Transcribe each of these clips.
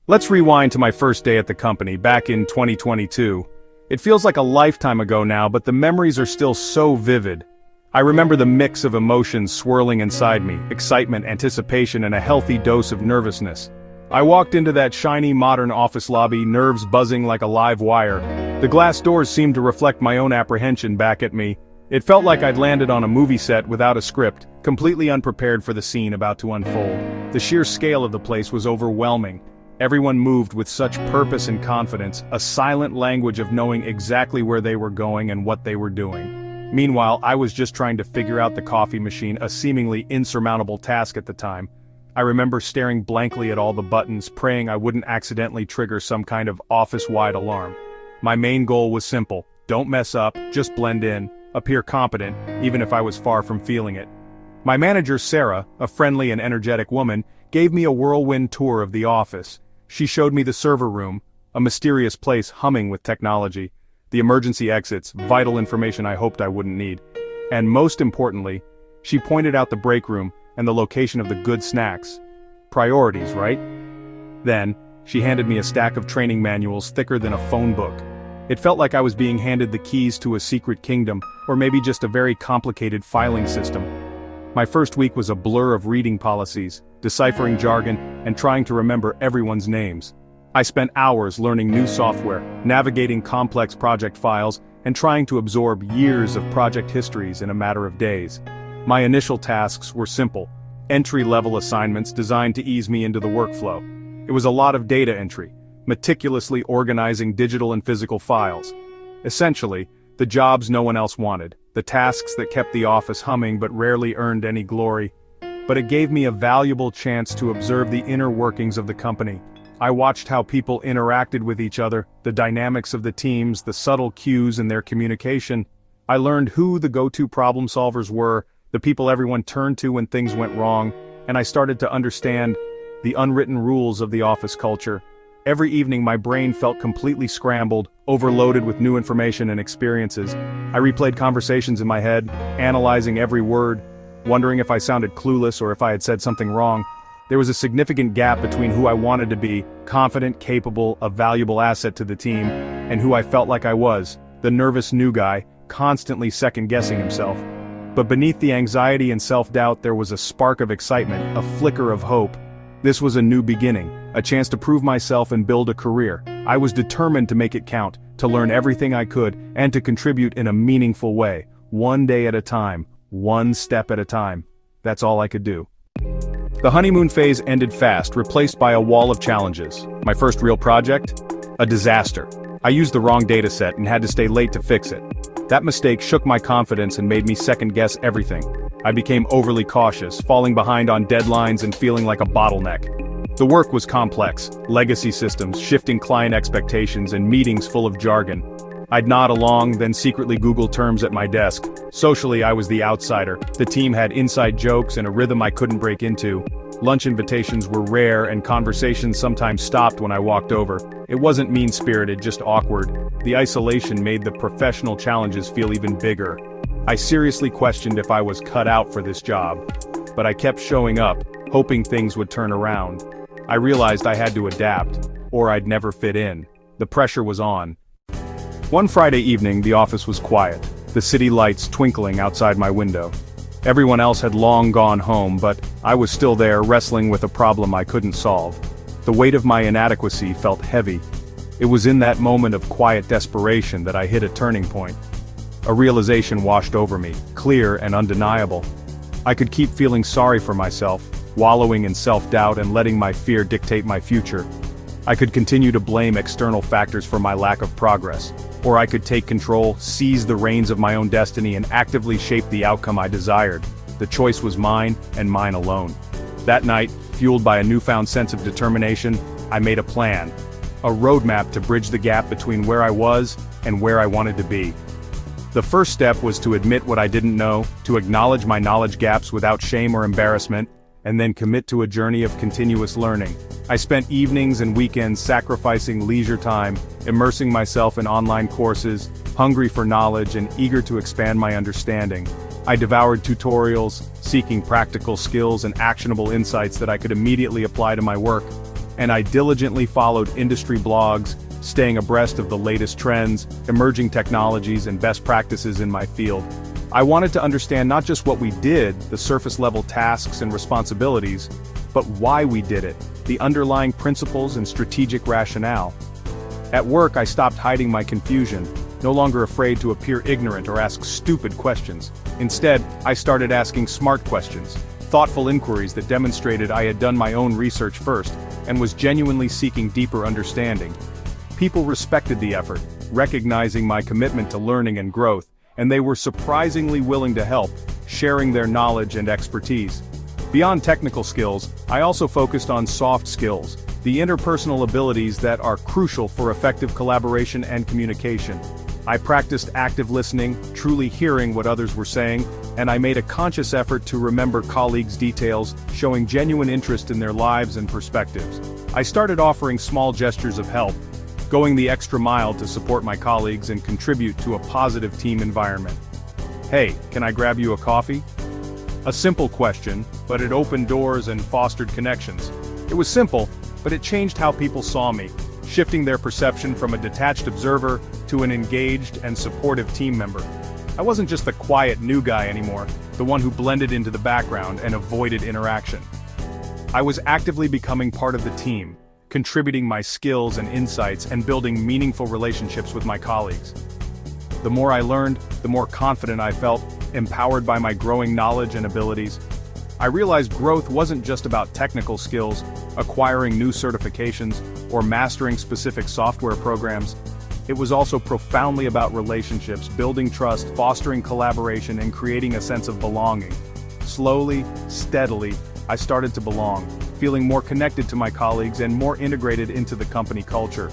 Let's rewind to my first day at the company back in 2022. It feels like a lifetime ago now, but the memories are still so vivid. I remember the mix of emotions swirling inside me, excitement, anticipation, and a healthy dose of nervousness. I walked into that shiny modern office lobby, nerves buzzing like a live wire. The glass doors seemed to reflect my own apprehension back at me. It felt like I'd landed on a movie set without a script, completely unprepared for the scene about to unfold. The sheer scale of the place was overwhelming. Everyone moved with such purpose and confidence, a silent language of knowing exactly where they were going and what they were doing. Meanwhile, I was just trying to figure out the coffee machine, a seemingly insurmountable task at the time. I remember staring blankly at all the buttons, praying I wouldn't accidentally trigger some kind of office-wide alarm. My main goal was simple: don't mess up, just blend in, appear competent, even if I was far from feeling it. My manager Sarah, a friendly and energetic woman, gave me a whirlwind tour of the office. She showed me the server room, a mysterious place humming with technology, the emergency exits, vital information I hoped I wouldn't need. And most importantly, she pointed out the break room and the location of the good snacks. Priorities, right? Then, she handed me a stack of training manuals thicker than a phone book. It felt like I was being handed the keys to a secret kingdom, or maybe just a very complicated filing system. My first week was a blur of reading policies, deciphering jargon, and trying to remember everyone's names. I spent hours learning new software, navigating complex project files, and trying to absorb years of project histories in a matter of days. My initial tasks were simple, entry-level assignments designed to ease me into the workflow. It was a lot of data entry, meticulously organizing digital and physical files. Essentially, the jobs no one else wanted, the tasks that kept the office humming but rarely earned any glory. But it gave me a valuable chance to observe the inner workings of the company. I watched how people interacted with each other, the dynamics of the teams, the subtle cues in their communication. I learned who the go-to problem solvers were, the people everyone turned to when things went wrong, and I started to understand the unwritten rules of the office culture. Every evening my brain felt completely scrambled, overloaded with new information and experiences. I replayed conversations in my head, analyzing every word, wondering if I sounded clueless or if I had said something wrong. There was a significant gap between who I wanted to be, confident, capable, a valuable asset to the team, and who I felt like I was, the nervous new guy, constantly second-guessing himself. But beneath the anxiety and self-doubt there was a spark of excitement, a flicker of hope. This was a new beginning, a chance to prove myself and build a career. I was determined to make it count, to learn everything I could, and to contribute in a meaningful way, one day at a time, one step at a time. That's all I could do. The honeymoon phase ended fast, replaced by a wall of challenges. My first real project? A disaster. I used the wrong dataset and had to stay late to fix it. That mistake shook my confidence and made me second-guess everything. I became overly cautious, falling behind on deadlines and feeling like a bottleneck. The work was complex, legacy systems, shifting client expectations, and meetings full of jargon. I'd nod along, then secretly Google terms at my desk. Socially, I was the outsider. The team had inside jokes and a rhythm I couldn't break into. Lunch invitations were rare and conversations sometimes stopped when I walked over. It wasn't mean-spirited, just awkward. The isolation made the professional challenges feel even bigger. I seriously questioned if I was cut out for this job. But I kept showing up, hoping things would turn around. I realized I had to adapt, or I'd never fit in. The pressure was on. One Friday evening, the office was quiet, the city lights twinkling outside my window. Everyone else had long gone home, but I was still there wrestling with a problem I couldn't solve. The weight of my inadequacy felt heavy. It was in that moment of quiet desperation that I hit a turning point. A realization washed over me, clear and undeniable. I could keep feeling sorry for myself, wallowing in self-doubt and letting my fear dictate my future. I could continue to blame external factors for my lack of progress, or I could take control, seize the reins of my own destiny and actively shape the outcome I desired. The choice was mine, and mine alone. That night, fueled by a newfound sense of determination, I made a plan. A roadmap to bridge the gap between where I was and where I wanted to be. The first step was to admit what I didn't know, to acknowledge my knowledge gaps without shame or embarrassment, and then commit to a journey of continuous learning. I spent evenings and weekends sacrificing leisure time, immersing myself in online courses, hungry for knowledge and eager to expand my understanding. I devoured tutorials, seeking practical skills and actionable insights that I could immediately apply to my work. and I diligently followed industry blogs, staying abreast of the latest trends, emerging technologies, and best practices in my field. I wanted to understand not just what we did, the surface-level tasks and responsibilities, but why we did it, the underlying principles and strategic rationale. At work, I stopped hiding my confusion, no longer afraid to appear ignorant or ask stupid questions. Instead, I started asking smart questions, thoughtful inquiries that demonstrated I had done my own research first, and was genuinely seeking deeper understanding. People respected the effort, recognizing my commitment to learning and growth, and they were surprisingly willing to help, sharing their knowledge and expertise. Beyond technical skills, I also focused on soft skills, the interpersonal abilities that are crucial for effective collaboration and communication. I practiced active listening, truly hearing what others were saying, and I made a conscious effort to remember colleagues' details, showing genuine interest in their lives and perspectives. I started offering small gestures of help, going the extra mile to support my colleagues and contribute to a positive team environment. "Hey, can I grab you a coffee?" A simple question, but it opened doors and fostered connections. It was simple, but it changed how people saw me, shifting their perception from a detached observer to an engaged and supportive team member. I wasn't just the quiet new guy anymore, the one who blended into the background and avoided interaction. I was actively becoming part of the team, contributing my skills and insights and building meaningful relationships with my colleagues. The more I learned, the more confident I felt, empowered by my growing knowledge and abilities. I realized growth wasn't just about technical skills, acquiring new certifications, or mastering specific software programs. It was also profoundly about relationships, building trust, fostering collaboration, and creating a sense of belonging. Slowly, steadily, I started to belong, feeling more connected to my colleagues and more integrated into the company culture.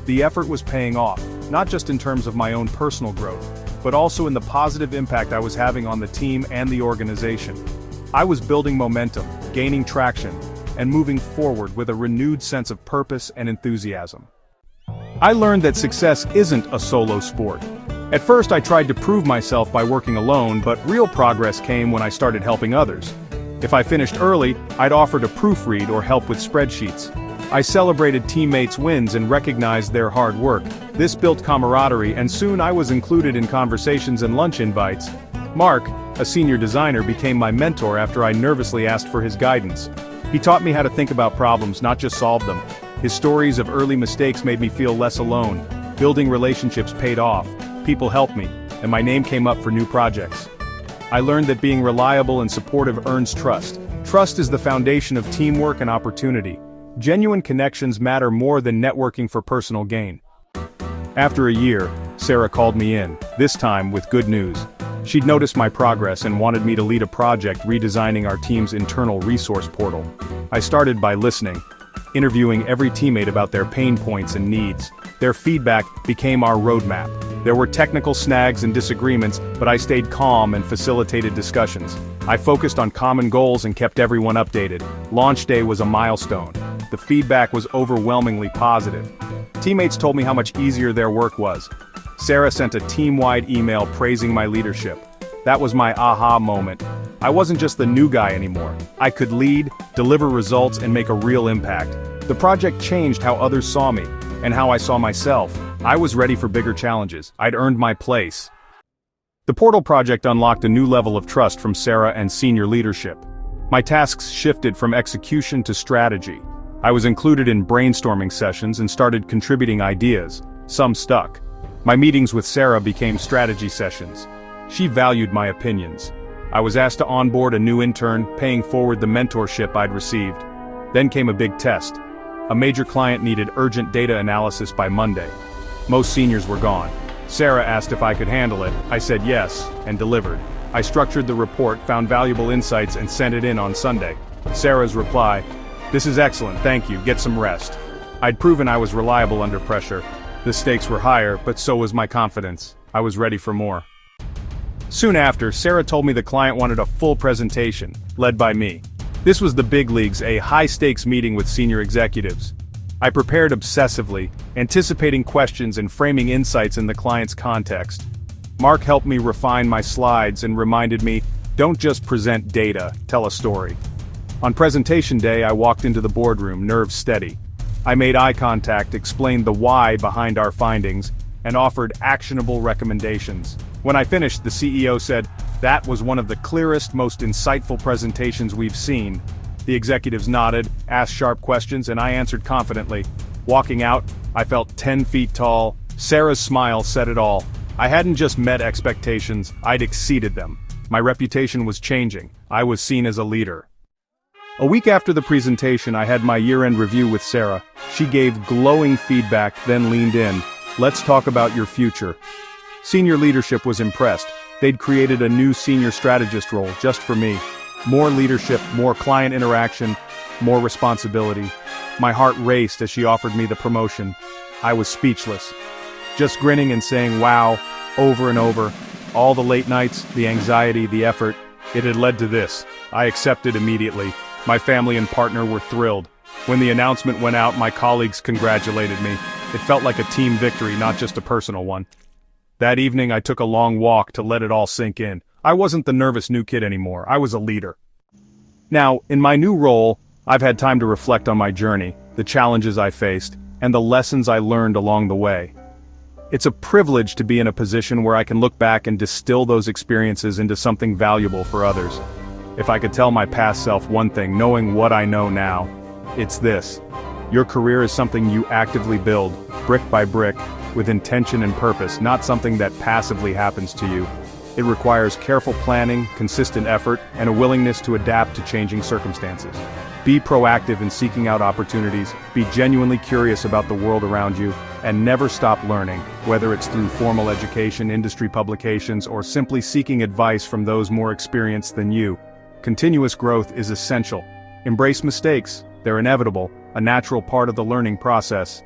The effort was paying off, not just in terms of my own personal growth, but also in the positive impact I was having on the team and the organization. I was building momentum, gaining traction, and moving forward with a renewed sense of purpose and enthusiasm. I learned that success isn't a solo sport. At first I tried to prove myself by working alone, but real progress came when I started helping others. If I finished early, I'd offer to proofread or help with spreadsheets. I celebrated teammates' wins and recognized their hard work. This built camaraderie, and soon I was included in conversations and lunch invites. Mark, a senior designer, became my mentor after I nervously asked for his guidance. He taught me how to think about problems, not just solve them. His stories of early mistakes made me feel less alone. Building relationships paid off, people helped me, and my name came up for new projects. I learned that being reliable and supportive earns trust. Trust is the foundation of teamwork and opportunity. Genuine connections matter more than networking for personal gain. After a year, Sarah called me in, this time with good news. She'd noticed my progress and wanted me to lead a project redesigning our team's internal resource portal. I started by listening, interviewing every teammate about their pain points and needs. Their feedback became our roadmap. There were technical snags and disagreements, but I stayed calm and facilitated discussions. I focused on common goals and kept everyone updated. Launch day was a milestone. The feedback was overwhelmingly positive. Teammates told me how much easier their work was. Sarah sent a team-wide email praising my leadership. That was my aha moment. I wasn't just the new guy anymore. I could lead, deliver results, and make a real impact. The project changed how others saw me, and how I saw myself. I was ready for bigger challenges. I'd earned my place. The portal project unlocked a new level of trust from Sarah and senior leadership. My tasks shifted from execution to strategy. I was included in brainstorming sessions and started contributing ideas. Some stuck. My meetings with Sarah became strategy sessions. She valued my opinions. I was asked to onboard a new intern, paying forward the mentorship I'd received. Then came a big test. A major client needed urgent data analysis by Monday. Most seniors were gone. Sarah asked if I could handle it. I said yes, and delivered. I structured the report, found valuable insights, and sent it in on Sunday. Sarah's reply: "This is excellent, thank you, get some rest." I'd proven I was reliable under pressure. The stakes were higher, but so was my confidence. I was ready for more. Soon after, Sarah told me the client wanted a full presentation, led by me. This was the big leagues, a high-stakes meeting with senior executives. I prepared obsessively, anticipating questions and framing insights in the client's context. Mark helped me refine my slides and reminded me, don't just present data, tell a story. On presentation day, I walked into the boardroom, nerves steady. I made eye contact, explained the why behind our findings, and offered actionable recommendations. When I finished, the CEO said, "That was one of the clearest, most insightful presentations we've seen." The executives nodded, asked sharp questions, and I answered confidently. Walking out, I felt 10 feet tall. Sarah's smile said it all. I hadn't just met expectations, I'd exceeded them. My reputation was changing. I was seen as a leader. A week after the presentation, I had my year-end review with Sarah. She gave glowing feedback, then leaned in. "Let's talk about your future." Senior leadership was impressed. They'd created a new senior strategist role just for me. More leadership, more client interaction, more responsibility. My heart raced as she offered me the promotion. I was speechless. Just grinning and saying wow, over and over. All the late nights, the anxiety, the effort, it had led to this. I accepted immediately. My family and partner were thrilled. When the announcement went out, my colleagues congratulated me. It felt like a team victory, not just a personal one. That evening I took a long walk to let it all sink in. I wasn't the nervous new kid anymore, I was a leader. Now, in my new role, I've had time to reflect on my journey, the challenges I faced, and the lessons I learned along the way. It's a privilege to be in a position where I can look back and distill those experiences into something valuable for others. If I could tell my past self one thing, knowing what I know now, it's this. Your career is something you actively build, brick by brick, with intention and purpose, not something that passively happens to you. It requires careful planning, consistent effort, and a willingness to adapt to changing circumstances. Be proactive in seeking out opportunities, be genuinely curious about the world around you, and never stop learning, whether it's through formal education, industry publications, or simply seeking advice from those more experienced than you. Continuous growth is essential. Embrace mistakes, they're inevitable, a natural part of the learning process.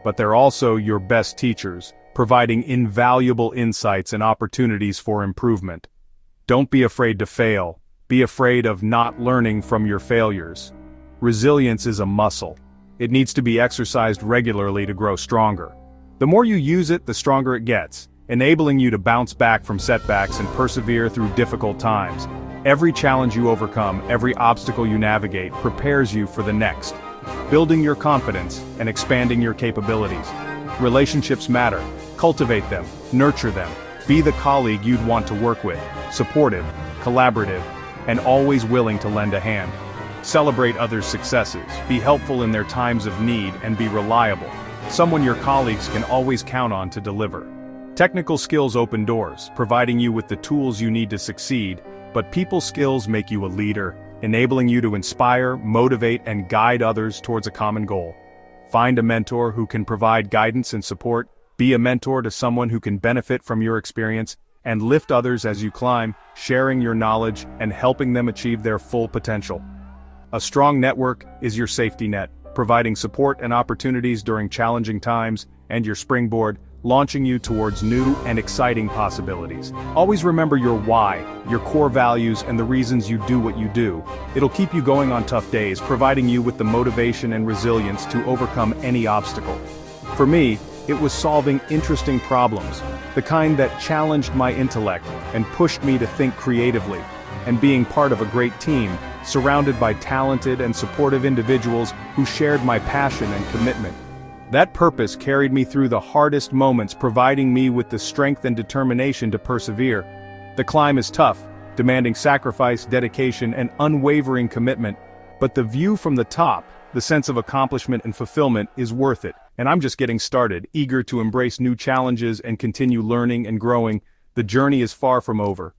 But they're also your best teachers, providing invaluable insights and opportunities for improvement. Don't be afraid to fail. Be afraid of not learning from your failures. Resilience is a muscle. It needs to be exercised regularly to grow stronger. The more you use it, the stronger it gets, enabling you to bounce back from setbacks and persevere through difficult times. Every challenge you overcome, every obstacle you navigate, prepares you for the next, building your confidence and expanding your capabilities. Relationships matter. Cultivate them, nurture them. Be the colleague you'd want to work with, supportive, collaborative, and always willing to lend a hand. Celebrate others' successes, be helpful in their times of need, and be reliable. Someone your colleagues can always count on to deliver. Technical skills open doors, providing you with the tools you need to succeed, but people skills make you a leader, enabling you to inspire, motivate, and guide others towards a common goal. Find a mentor who can provide guidance and support, be a mentor to someone who can benefit from your experience, and lift others as you climb, sharing your knowledge and helping them achieve their full potential. A strong network is your safety net, providing support and opportunities during challenging times, and your springboard, launching you towards new and exciting possibilities. Always remember your why, your core values, and the reasons you do what you do. It'll keep you going on tough days, providing you with the motivation and resilience to overcome any obstacle. For me, it was solving interesting problems, the kind that challenged my intellect and pushed me to think creatively, and being part of a great team, surrounded by talented and supportive individuals who shared my passion and commitment. That purpose carried me through the hardest moments, providing me with the strength and determination to persevere. The climb is tough, demanding sacrifice, dedication, and unwavering commitment, but the view from the top, the sense of accomplishment and fulfillment, is worth it. And I'm just getting started, eager to embrace new challenges and continue learning and growing. The journey is far from over.